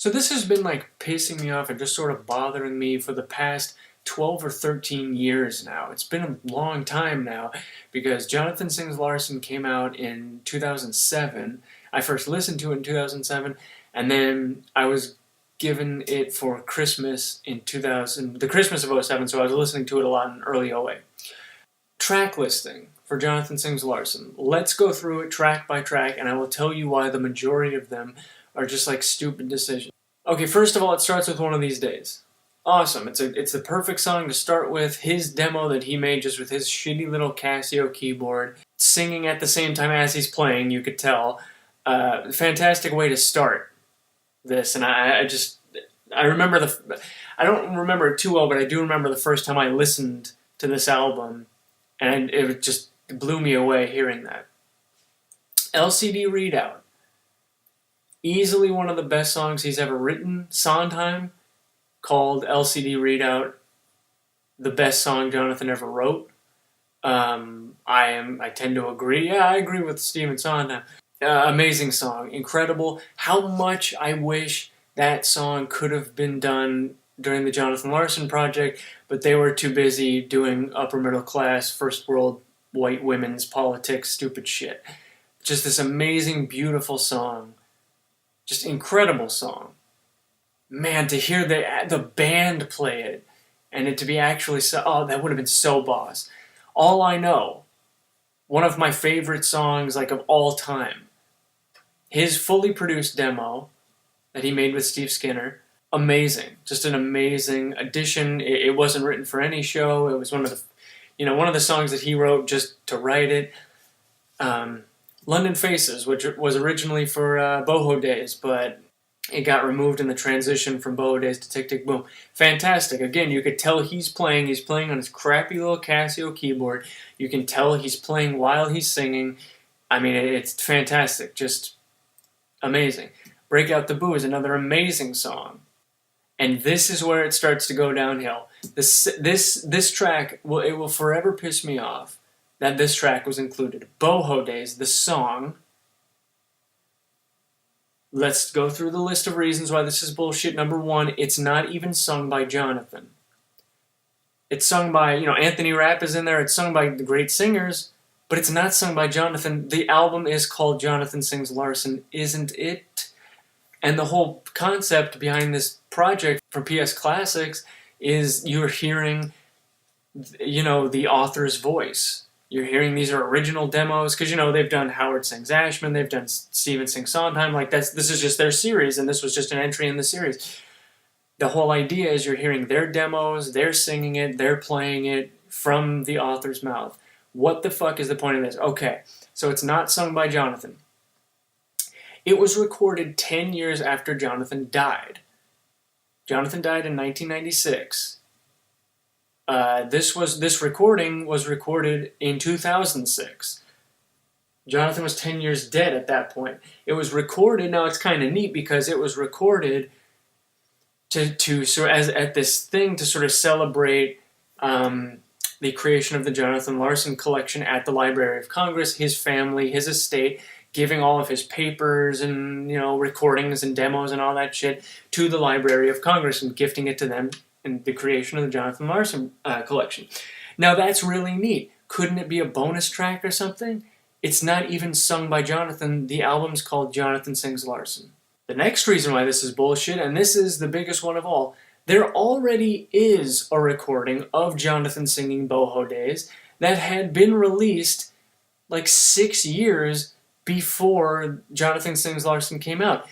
So this has been like pissing me off and just sort of bothering me for the past 12 or 13 years now. It's been a long time now because Jonathan Sings Larson came out in 2007. I first listened to it in 2007, and then I was given it for Christmas in 2000, the Christmas of '07, so I was listening to it a lot in early '08. Track listing for Jonathan Sings Larson. Let's go through it track by track, and I will tell you why the majority of them are just like stupid decisions. Okay, first of all, it starts with One of These Days. Awesome. It's the perfect song to start with. His demo that he made just with his shitty little Casio keyboard, singing at the same time as he's playing, you could tell. Fantastic way to start this, and I remember I don't remember it too well, but I do remember the first time I listened to this album, and it just blew me away hearing that. LCD Readout. Easily one of the best songs he's ever written. Sondheim called LCD Readout the best song Jonathan ever wrote. I tend to agree. Yeah, I agree with Stephen Sondheim. Amazing song, incredible. How much I wish that song could have been done during the Jonathan Larson project, but they were too busy doing upper middle class, first world white women's politics, stupid shit. Just this amazing, beautiful song. Just incredible song. Man, to hear the band play it, and it to be actually oh, that would have been so boss. All I Know, one of my favorite songs like of all time. His fully produced demo that he made with Steve Skinner, amazing. Just an amazing addition. It wasn't written for any show. It was one of the songs that he wrote just to write it. London Faces, which was originally for Boho Days, but it got removed in the transition from Boho Days to Tick Tick Boom. Fantastic. Again, you could tell he's playing on his crappy little Casio keyboard. You can tell he's playing while he's singing. I mean, it's fantastic. Just amazing. Break Out the Boo is another amazing song. And this is where it starts to go downhill. This track, it will forever piss me off that this track was included. Boho Days, the song. Let's go through the list of reasons why this is bullshit. Number one, it's not even sung by Jonathan. It's sung by, Anthony Rapp is in there. It's sung by the great singers, but it's not sung by Jonathan. The album is called Jonathan Sings Larson, isn't it? And the whole concept behind this project for PS Classics is you're hearing, the author's voice. You're hearing these are original demos, because, they've done Howard Sings Ashman, they've done Stephen Sings Sondheim, this is just their series, and this was just an entry in the series. The whole idea is you're hearing their demos, they're singing it, they're playing it from the author's mouth. What the fuck is the point of this? Okay, so it's not sung by Jonathan. It was recorded 10 years after Jonathan died. Jonathan died in 1996. This recording was recorded in 2006. Jonathan was 10 years dead at that point. It was recorded. Now it's kind of neat because it was recorded to sort as at this thing to sort of celebrate the creation of the Jonathan Larson collection at the Library of Congress. His family, his estate, giving all of his papers and recordings and demos and all that shit to the Library of Congress and gifting it to them in the creation of the Jonathan Larson collection. Now that's really neat. Couldn't it be a bonus track or something? It's not even sung by Jonathan. The album's called Jonathan Sings Larson. The next reason why this is bullshit, and this is the biggest one of all, there already is a recording of Jonathan singing Boho Days that had been released like 6 years before Jonathan Sings Larson came out.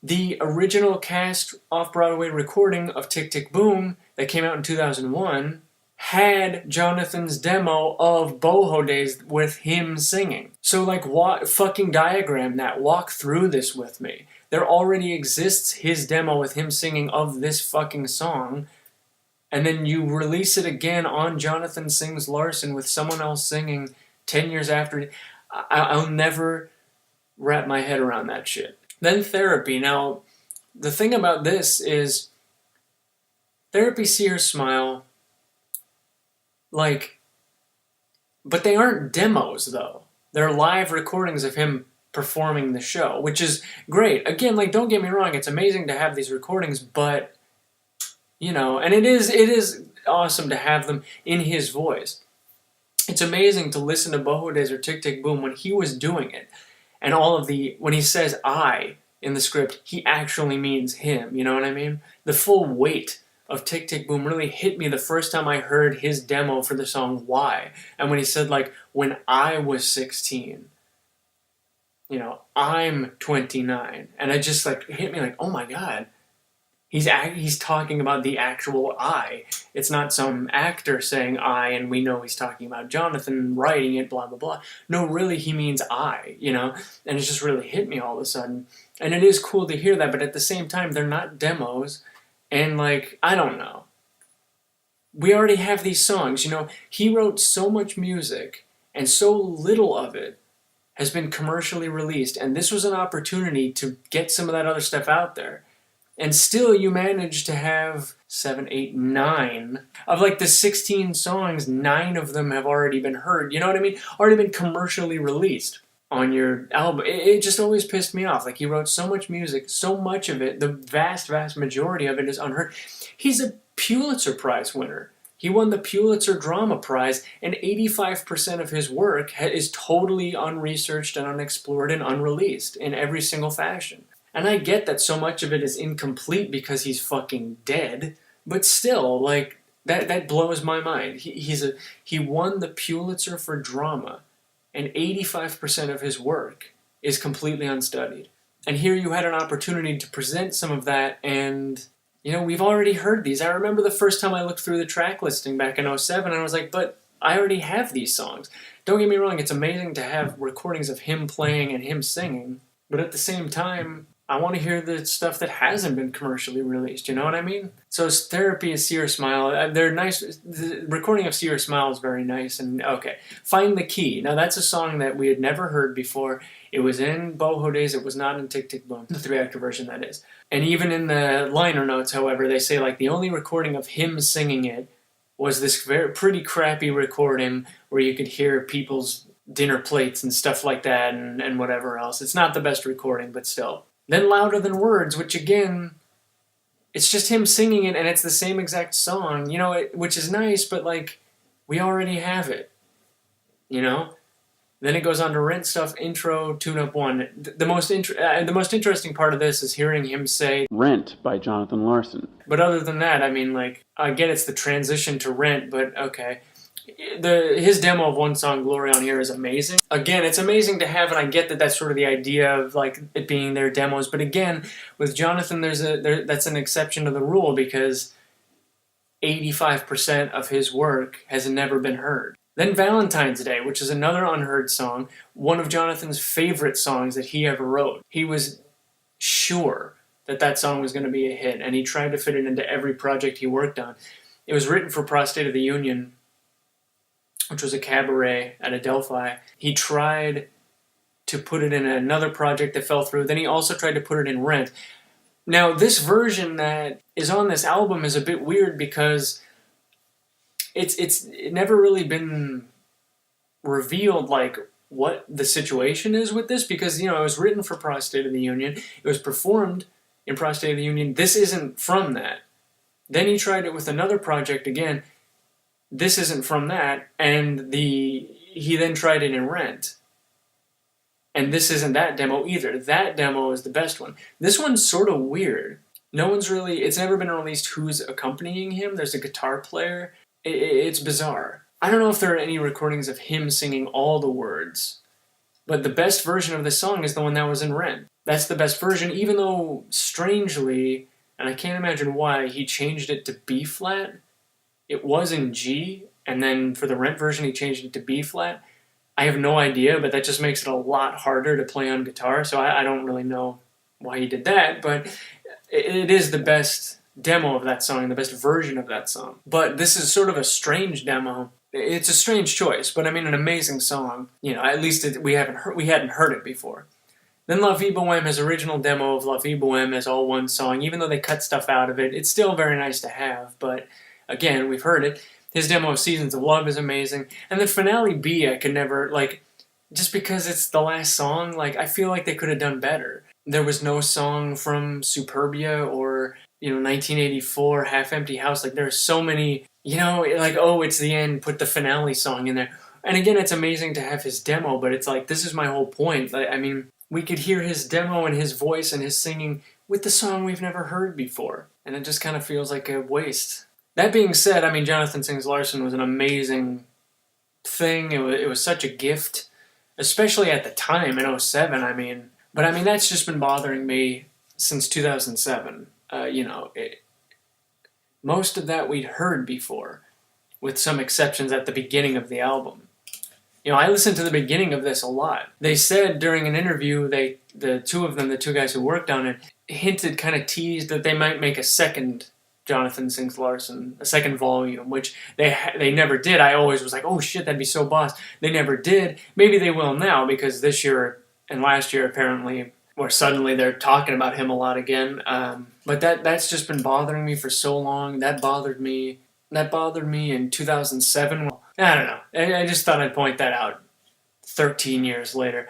The original cast off-Broadway recording of Tick Tick Boom that came out in 2001 had Jonathan's demo of Boho Days with him singing. So fucking diagram that, walk through this with me. There already exists his demo with him singing of this fucking song, and then you release it again on Jonathan Sings Larson with someone else singing 10 years after. I'll never wrap my head around that shit. Then Therapy. Now, the thing about this is Therapy, See Her Smile, but they aren't demos, though. They're live recordings of him performing the show, which is great. Again, like, don't get me wrong, it's amazing to have these recordings, but, you know, and it is awesome to have them in his voice. It's amazing to listen to Boho Days or Tick Tick Boom when he was doing it, and when he says I in the script, he actually means him, you know what I mean? The full weight of Tick Tick Boom really hit me the first time I heard his demo for the song Why, and when he said, like, when I was 16, you know, I'm 29, and it just, like, hit me like, oh my god, he's talking about the actual I. It's not some actor saying I, and we know he's talking about Jonathan writing it, blah, blah, blah. No, really, he means I, you know? And it just really hit me all of a sudden. And it is cool to hear that, but at the same time, they're not demos. And, like, I don't know. We already have these songs, you know? He wrote so much music, and so little of it has been commercially released. And this was an opportunity to get some of that other stuff out there. And still you manage to have 7, 8, 9. Of like the 16 songs, 9 of them have already been heard. You know what I mean? Already been commercially released on your album. It just always pissed me off. Like, he wrote so much music, so much of it, the vast, vast majority of it is unheard. He's a Pulitzer Prize winner. He won the Pulitzer Drama Prize, and 85% of his work is totally unresearched and unexplored and unreleased in every single fashion. And I get that so much of it is incomplete because he's fucking dead, but still, like, that blows my mind. He won the Pulitzer for drama, and 85% of his work is completely unstudied. And here you had an opportunity to present some of that, and, you know, we've already heard these. I remember the first time I looked through the track listing back in 07, and I was like, but I already have these songs. Don't get me wrong, it's amazing to have recordings of him playing and him singing, but at the same time, I want to hear the stuff that hasn't been commercially released, you know what I mean? So Therapy is See Her Smile. They're nice. The recording of See Her Smile is very nice. And okay, Find the Key. Now that's a song that we had never heard before. It was in Boho Days. It was not in Tick Tick Boom, the 3-actor version, that is. And even in the liner notes, however, they say, like, the only recording of him singing it was this pretty crappy recording where you could hear people's dinner plates and stuff like that and whatever else. It's not the best recording, but still. Then Louder Than Words, which again, it's just him singing it, and it's the same exact song, you know, which is nice, but, like, we already have it, you know? Then it goes on to Rent Stuff, intro, tune-up 1. The most interesting part of this is hearing him say Rent by Jonathan Larson. But other than that, I mean, like, I get it's the transition to Rent, but okay. His demo of one song, Glory on Here, is amazing. Again, it's amazing to have, and I get that that's sort of the idea of, like, it being their demos. But again, with Jonathan, that's an exception to the rule because 85% of his work has never been heard. Then Valentine's Day, which is another unheard song, one of Jonathan's favorite songs that he ever wrote. He was sure that that song was going to be a hit, and he tried to fit it into every project he worked on. It was written for Prostate of the Union, which was a cabaret at Adelphi. He tried to put it in another project that fell through. Then he also tried to put it in Rent. Now, this version that is on this album is a bit weird because it's never really been revealed, like, what the situation is with this, because, you know, it was written for Prostate of the Union. It was performed in Prostate of the Union. This isn't from that. Then he tried it with another project again. This isn't from that, and he then tried it in Rent. And this isn't that demo either. That demo is the best one. This one's sort of weird. It's never been released who's accompanying him. There's a guitar player. It's bizarre. I don't know if there are any recordings of him singing all the words, but the best version of this song is the one that was in Rent. That's the best version, even though, strangely, and I can't imagine why, he changed it to B flat. It was in G, and then for the Rent version he changed it to B flat. I have no idea, but that just makes it a lot harder to play on guitar, so I don't really know why he did that, but it is the best demo of that song, the best version of that song. But this is sort of a strange demo. It's a strange choice, but I mean an amazing song. You know, at least we hadn't heard it before. Then La Vie Boheme, his original demo of La Vie Boheme is all one song. Even though they cut stuff out of it, it's still very nice to have, but again, we've heard it. His demo of Seasons of Love is amazing. And the finale B, I could never, like, just because it's the last song, like, I feel like they could have done better. There was no song from Superbia or, 1984, Half Empty House. Like, there are so many, like, oh, it's the end, put the finale song in there. And again, it's amazing to have his demo, but it's like, this is my whole point. Like, I mean, we could hear his demo and his voice and his singing with the song we've never heard before. And it just kind of feels like a waste. That being said, I mean, Jonathan Sings Larson was an amazing thing. It was such a gift, especially at the time in '07. I mean, but I mean, that's just been bothering me since 2007. Most of that we'd heard before, with some exceptions at the beginning of the album. I listened to the beginning of this a lot. They said during an interview, the two of them, the two guys who worked on it, hinted, kind of teased that they might make a second Jonathan Sings Larson, a second volume, which they never did. I always was like, oh shit, that'd be so boss. They never did. Maybe they will now, because this year and last year apparently, or suddenly they're talking about him a lot again. But that's just been bothering me for so long. That bothered me in 2007. I don't know. I just thought I'd point that out 13 years later.